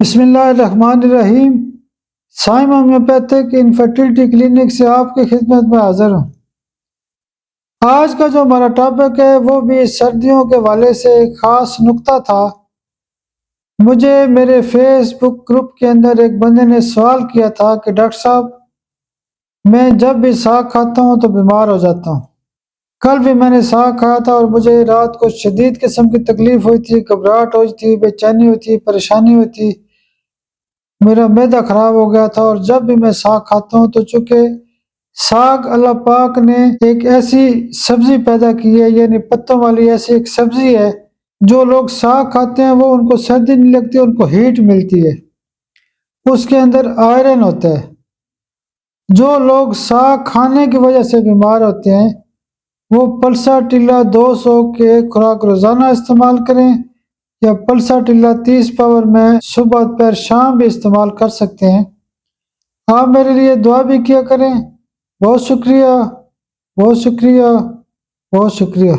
بسم اللہ الرحمن الرحیم۔ سائم ہومیوپیتھک انفرٹیلٹی کلینک سے آپ کی خدمت میں حاضر ہوں۔ آج کا جو ہمارا ٹاپک ہے وہ بھی سردیوں کے حوالے سے ایک خاص نکتہ تھا۔ مجھے میرے فیس بک گروپ کے اندر ایک بندے نے سوال کیا تھا کہ ڈاکٹر صاحب میں جب بھی ساگ کھاتا ہوں تو بیمار ہو جاتا ہوں۔ کل بھی میں نے ساگ کھایا تھا اور مجھے رات کو شدید قسم کی تکلیف ہوئی تھی، گھبراہٹ ہوئی تھی، بے چینی ہوئی تھی، پریشانی ہوئی تھی، میرا معدہ خراب ہو گیا تھا۔ اور جب بھی میں ساگ کھاتا ہوں تو چونکہ ساگ اللہ پاک نے ایک ایسی سبزی پیدا کی ہے، یعنی پتوں والی ایسی ایک سبزی ہے، جو لوگ ساگ کھاتے ہیں وہ ان کو سردی نہیں لگتی، ان کو ہیٹ ملتی ہے، اس کے اندر آئرن ہوتا ہے۔ جو لوگ ساگ کھانے کی وجہ سے بیمار ہوتے ہیں وہ پلسا ٹلا 200 کے خوراک روزانہ استعمال کریں، یا پلسا ٹلا 30 پاور میں صبح دوپہر شام بھی استعمال کر سکتے ہیں۔ آپ میرے لیے دعا بھی کیا کریں۔ بہت شکریہ، بہت شکریہ، بہت شکریہ۔